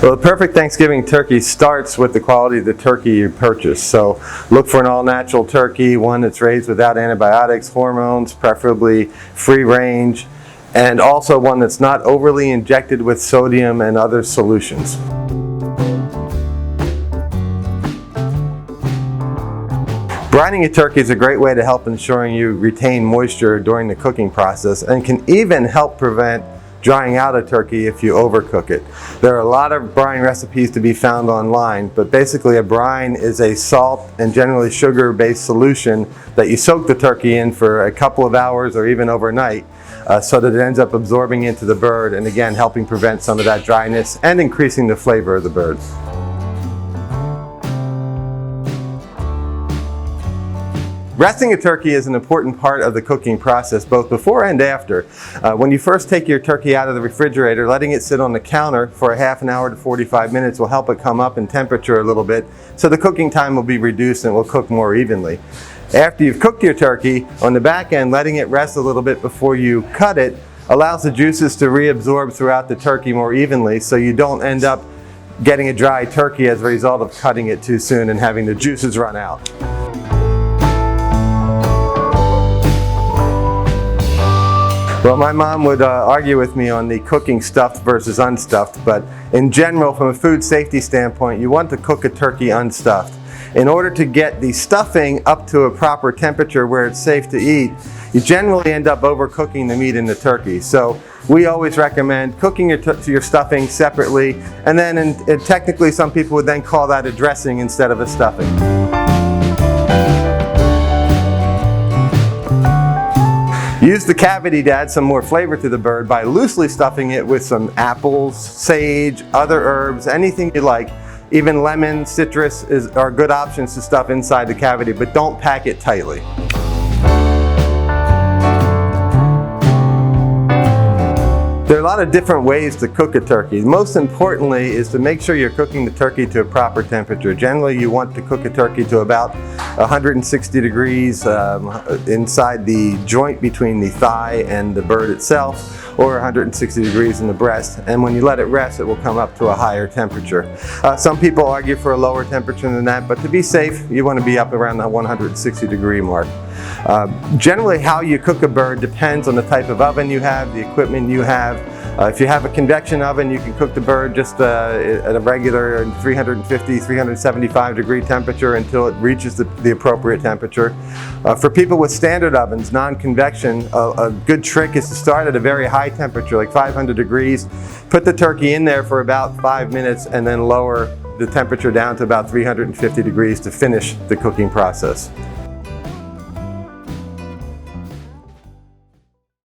Well, the perfect Thanksgiving turkey starts with the quality of the turkey you purchase. So look for an all-natural turkey, one that's raised without antibiotics, hormones, preferably free range, and also one that's not overly injected with sodium and other solutions. Brining a turkey is a great way to help ensuring you retain moisture during the cooking process, and can even help prevent drying out a turkey if you overcook it. There are a lot of brine recipes to be found online, but basically a brine is a salt and generally sugar-based solution that you soak the turkey in for a couple of hours or even overnight so that it ends up absorbing into the bird, and again helping prevent some of that dryness and increasing the flavor of the bird. Resting a turkey is an important part of the cooking process, both before and after. When you first take your turkey out of the refrigerator, letting it sit on the counter for a half an hour to 45 minutes will help it come up in temperature a little bit, so the cooking time will be reduced and it will cook more evenly. After you've cooked your turkey, on the back end, letting it rest a little bit before you cut it allows the juices to reabsorb throughout the turkey more evenly, so you don't end up getting a dry turkey as a result of cutting it too soon and having the juices run out. Well, my mom would argue with me on the cooking stuffed versus unstuffed, but in general, from a food safety standpoint, you want to cook a turkey unstuffed. In order to get the stuffing up to a proper temperature where it's safe to eat, you generally end up overcooking the meat in the turkey. So we always recommend cooking your stuffing separately, and then technically some people would then call that a dressing instead of a stuffing. Use the cavity to add some more flavor to the bird by loosely stuffing it with some apples, sage, other herbs, anything you like. Even lemon, citrus are good options to stuff inside the cavity, but don't pack it tightly. There are a lot of different ways to cook a turkey. Most importantly is to make sure you're cooking the turkey to a proper temperature. Generally, you want to cook a turkey to about 160 degrees inside the joint between the thigh and the bird itself, or 160 degrees in the breast, and when you let it rest, it will come up to a higher temperature. Some people argue for a lower temperature than that, but to be safe, you want to be up around the 160 degree mark. Generally, how you cook a bird depends on the type of oven you have, the equipment you have. If you have a convection oven, you can cook the bird just at a regular 350, 375 degree temperature until it reaches the appropriate temperature. For people with standard ovens, non-convection, a good trick is to start at a very high temperature, like 500 degrees. Put the turkey in there for about 5 minutes and then lower the temperature down to about 350 degrees to finish the cooking process.